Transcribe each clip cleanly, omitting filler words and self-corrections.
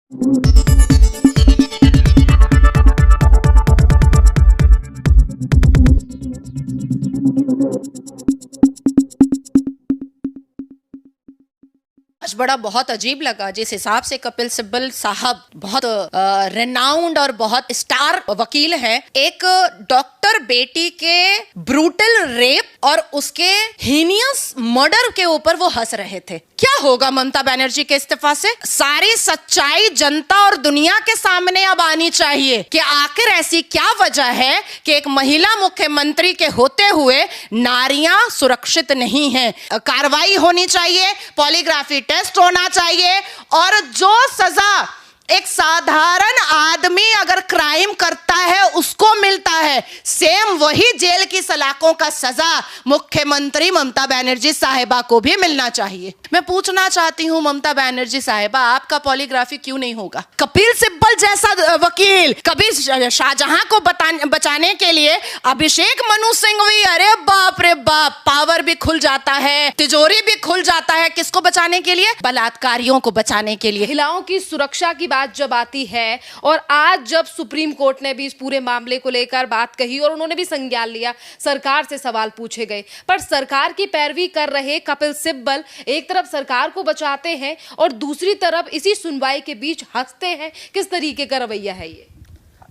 आज बड़ा बहुत अजीब लगा जिस हिसाब से कपिल सिब्बल साहब बहुत रेनाउंड और बहुत स्टार वकील हैं, एक डॉक्टर बेटी के ब्रूटल रेप और उसके हीनियस मर्डर के ऊपर वो हंस रहे थे। क्या होगा ममता बनर्जी के इस्तीफा से? सारी सच्चाई जनता और दुनिया के सामने अब आनी चाहिए कि आखिर ऐसी क्या वजह है कि एक महिला मुख्यमंत्री के होते हुए नारियां सुरक्षित नहीं हैं। कार्रवाई होनी चाहिए, पॉलीग्राफी टेस्ट होना चाहिए और जो सजा एक साधारण आदमी अगर क्राइम करता है उसको मिलता है, सेम वही जेल की सलाखों का सजा मुख्यमंत्री ममता बनर्जी साहिबा को भी मिलना चाहिए। मैं पूछना चाहती हूं ममता बनर्जी साहिबा, आपका पॉलीग्राफी क्यों नहीं होगा? कपिल सिब्बल जैसा वकील, कभी शाहजहां को बचाने के लिए अभिषेक मनु सिंघवी, अरे बाप रे बाप, पावर भी खुल जाता है, तिजोरी भी खुल जाता है। किसको बचाने के लिए? बलात्कारियों को बचाने के लिए। महिलाओं की सुरक्षा की बात जब आती है और आज जब सुप्रीम कोर्ट ने भी इस पूरे मामले को लेकर बात कही और उन्होंने भी संज्ञान लिया, सरकार से सवाल पूछे गए, पर सरकार की पैरवी कर रहे कपिल सिब्बल एक तरफ सरकार को बचाते हैं और दूसरी तरफ इसी सुनवाई के बीच हंसते हैं। किस तरीके का रवैया है ये?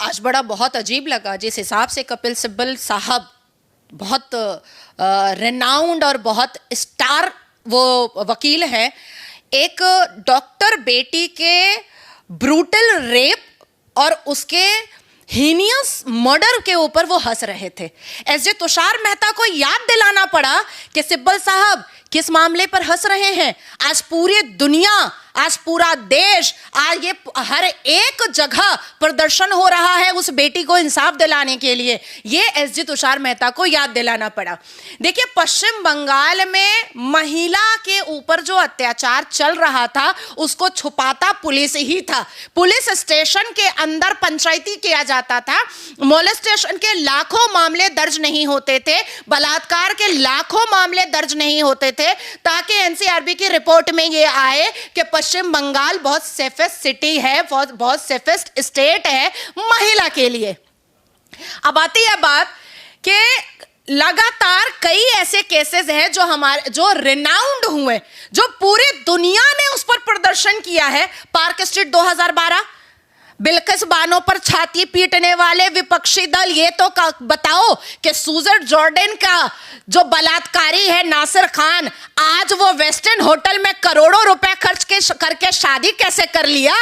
आज बड़ा बहुत अजीब लगा जिस हिसाब से कपिल सिब्बल साहब बहुत रेनाउंड और बहुत स्टार वो वकील हैं, एक डॉक्टर बेटी के ब्रूटल रेप और उसके हीनियस मर्डर के ऊपर वो हंस रहे थे। एसजे तुषार मेहता को याद दिलाना पड़ा कि सिब्बल साहब किस मामले पर हंस रहे हैं। आज पूरी दुनिया, आज पूरा देश, आज ये हर एक जगह प्रदर्शन हो रहा है उस बेटी को इंसाफ दिलाने के लिए। ये एसजी तुषार मेहता को याद दिलाना पड़ा। देखिए, पश्चिम बंगाल में महिला के ऊपर जो अत्याचार चल रहा था उसको छुपाता पुलिस ही था। पुलिस स्टेशन के अंदर पंचायती किया जाता था, मोलेस्टेशन के लाखों मामले दर्ज नहीं होते थे, बलात्कार के लाखों मामले दर्ज नहीं होते थे, ताकि एनसीआरबी की रिपोर्ट में ये आए कि पश्चिम बंगाल बहुत सेफेस्ट सिटी है, बहुत सेफेस्ट स्टेट है महिला के लिए। अब आती है बात कि लगातार कई ऐसे केसेस हैं जो रिनाउंड हुए, जो पूरी दुनिया ने उस पर प्रदर्शन किया है। पार्क स्ट्रीट 2012, बिल्किस बानो पर छाती पीटने वाले विपक्षी दल, ये तो बताओ कि सुजन जॉर्डन का जो बलात्कारी है नासिर खान, आज वो वेस्टर्न होटल में करोड़ों रुपए खर्च करके शादी कैसे कर लिया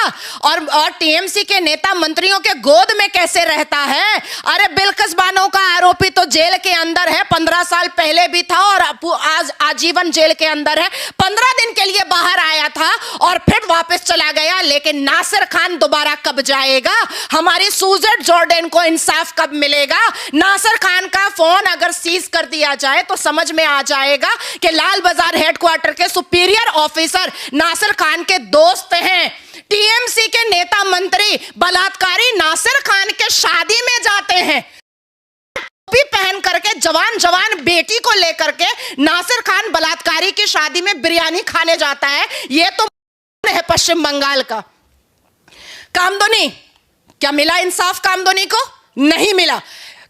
और टीएमसी के नेता मंत्रियों के गोद में कैसे रहता है। अरे बिल्किस बानो का आरोपी तो जेल के अंदर है, 15 साल पहले भी था और आज आजीवन जेल के अंदर है। 15 दिन के लिए बाहर आया था और फिर वापस चला गया, लेकिन नासिर खान दोबारा कब जाएगा? हमारी सुजन जॉर्डन को इंसाफ कब मिलेगा? नासिर खान का फोन अगर सीज कर दिया जाए तो समझ में आ जाएगा कि लाल बाजार हेडक्वार्टर के सुपीरियर ऑफिसर नासिर खान के दोस्त हैं। टीएमसी के नेता मंत्री बलात्कारी नासिर खान के शादी में जाते हैं, टोपी पहन करके जवान बेटी को लेकर के नासिर खान बलात्कारी की शादी में बिरयानी खाने जाता है। यह तो है पश्चिम बंगाल का। कामदुनी, क्या मिला इंसाफ कामदुनी को? नहीं मिला।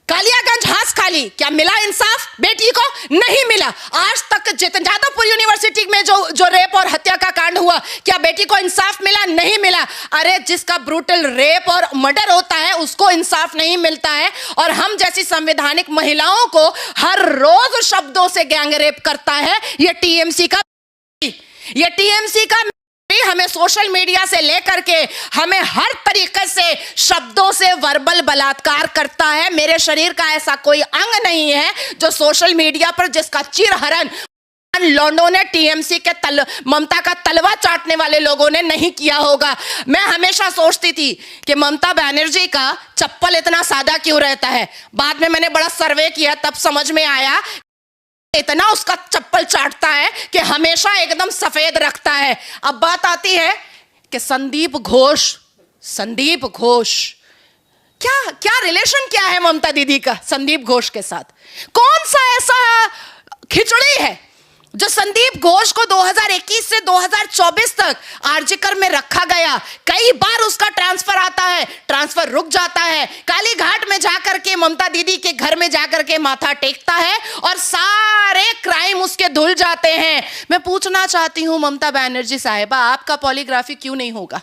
कालियागंज हास खाली, क्या मिला इंसाफ बेटी को? नहीं मिला। आज तक जादवपुर यूनिवर्सिटी में जो रेप और हत्या का कांड हुआ, क्या बेटी को इंसाफ मिला? नहीं मिला। अरे जिसका ब्रूटल रेप और मर्डर होता है उसको इंसाफ नहीं मिलता है, और हम जैसी संवैधानिक महिलाओं को हर रोज शब्दों से गैंग रेप करता है ये टीएमसी का। हमें सोशल मीडिया से लेकर के हमें हर तरीके से शब्दों से वर्बल बलात्कार करता है। मेरे शरीर का ऐसा कोई अंग नहीं है जो सोशल मीडिया पर जिसका चिरहरण लॉन्डो ने टीएमसी के ममता का तलवा चाटने वाले लोगों ने नहीं किया होगा। मैं हमेशा सोचती थी कि ममता बनर्जी का चप्पल इतना सादा क्यों रहता है। बाद में मैंने बड़ा सर्वे किया, तब समझ में आया इतना उसका चप्पल चाटता है कि हमेशा एकदम सफेद रखता है। अब बात आती है कि संदीप घोष क्या रिलेशन क्या है ममता दीदी का संदीप घोष के साथ? कौन सा ऐसा खिचड़ी है जो संदीप घोष को 2021 से 2024 तक आरजीकर में रखा गया, कई बार उसका ट्रांसफर आता है, ट्रांसफर रुक जाता है, काली घाट में जाकर के ममता दीदी के घर में जाकर के माथा टेकता है और सारे क्राइम उसके धुल जाते हैं। मैं पूछना चाहती हूं ममता बनर्जी साहिबा, आपका पॉलीग्राफी क्यों नहीं होगा?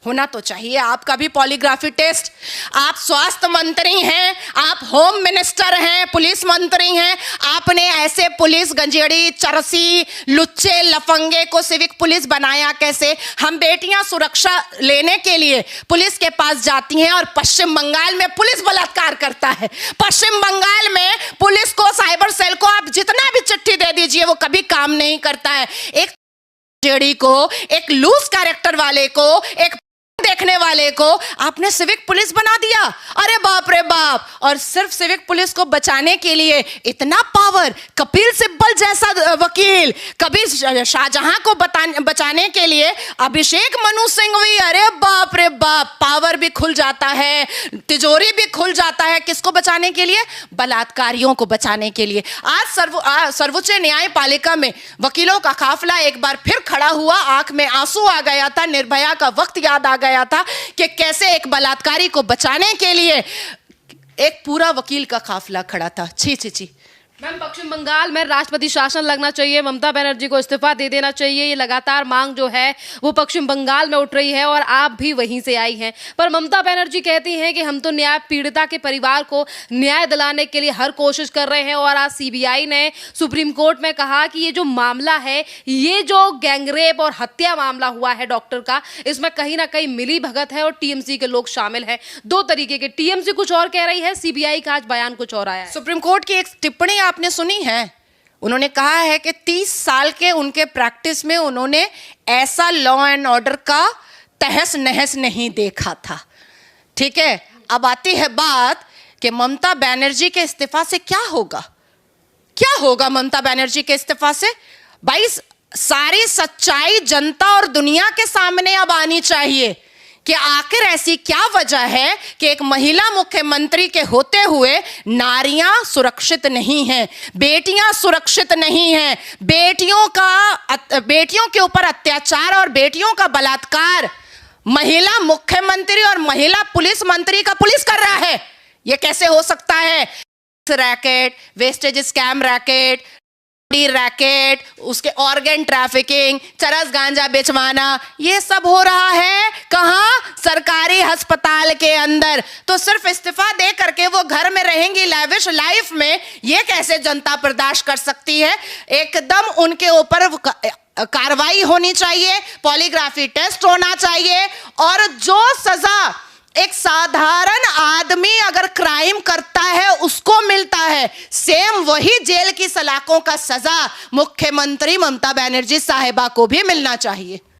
होना तो चाहिए आपका भी पॉलीग्राफी टेस्ट। आप स्वास्थ्य मंत्री हैं, आप होम मिनिस्टर हैं, पुलिस मंत्री हैं, आपने ऐसे पुलिस गंजेड़ी, चरसी, लुच्चे, लफंगे को सिविक पुलिस बनाया कैसे? हम बेटियां सुरक्षा लेने के लिए पुलिस के पास जाती हैं और पश्चिम बंगाल में पुलिस बलात्कार करता है। पश्चिम बंगाल में पुलिस को, साइबर सेल को आप जितना भी चिट्ठी दे दीजिए वो कभी काम नहीं करता है। एक जेडी को, एक लूज कैरेक्टर वाले को, एक देखने वाले को आपने सिविक पुलिस बना दिया। अरे बाप रे बाप! और सिर्फ सिविक पुलिस को बचाने के लिए इतना पावर, कपिल सिब्बल जैसा वकील, कभी शाहजहां को बचाने के लिए अभिषेक मनु सिंघवी, अरे बाप रे बाप! पावर भी खुल जाता है, तिजोरी भी खुल जाता है। किसको बचाने के लिए? बलात्कारियों को बचाने के लिए। आज सर्वोच्च न्यायपालिका में वकीलों का काफिला एक बार फिर खड़ा हुआ, आंख में आंसू आ गया था, निर्भया का वक्त याद आ गया था कि कैसे एक बलात्कारी को बचाने के लिए एक पूरा वकील का काफिला खड़ा था। छी छी छी। मैम, पश्चिम बंगाल में राष्ट्रपति शासन लगना चाहिए, ममता बनर्जी को इस्तीफा दे देना चाहिए, ये लगातार मांग जो है वो पश्चिम बंगाल में उठ रही है और आप भी वहीं से आई हैं। पर ममता बनर्जी कहती हैं कि हम तो न्याय पीड़िता के परिवार को न्याय दिलाने के लिए हर कोशिश कर रहे हैं। और आज सीबीआई ने सुप्रीम कोर्ट में कहा कि ये जो मामला है, ये जो गैंगरेप और हत्या मामला हुआ है डॉक्टर का, इसमें कहीं ना कहीं मिली भगत है और टीएमसी के लोग शामिल हैं। दो तरीके के, टीएमसी कुछ और कह रही है, सीबीआई का आज बयान कुछ और आया है। सुप्रीम कोर्ट की एक टिप्पणी आपने सुनी है? उन्होंने कहा है कि 30 साल के उनके प्रैक्टिस में उन्होंने ऐसा लॉ एंड ऑर्डर का तहस नहस नहीं देखा था। ठीक है, अब आती है बात कि ममता बनर्जी के इस्तीफा से क्या होगा? क्या होगा ममता बनर्जी के इस्तीफा से? भाई, सारी सच्चाई जनता और दुनिया के सामने अब आनी चाहिए कि आखिर ऐसी क्या वजह है कि एक महिला मुख्यमंत्री के होते हुए नारियां सुरक्षित नहीं हैं, बेटियां सुरक्षित नहीं हैं, बेटियों के ऊपर अत्याचार और बेटियों का बलात्कार महिला मुख्यमंत्री और महिला पुलिस मंत्री का पुलिस कर रहा है। यह कैसे हो सकता है? Racket, wastage scam racket, racket, उसके ऑर्गन ट्रैफिकिंग, चरस गांजा बेचवाना, ये सब हो रहा है कहां? सरकारी अस्पताल के अंदर। तो सिर्फ इस्तीफा दे करके वो घर में रहेंगी लैविश लाइफ में, ये कैसे जनता बर्दाश्त कर सकती है? एकदम उनके ऊपर कार्रवाई होनी चाहिए, पॉलीग्राफी टेस्ट होना चाहिए और जो सजा एक साधारण आदमी अगर क्राइम करता है उसको मिलता है, सेम वही जेल की सलाखों का सजा मुख्यमंत्री ममता बनर्जी साहिबा को भी मिलना चाहिए।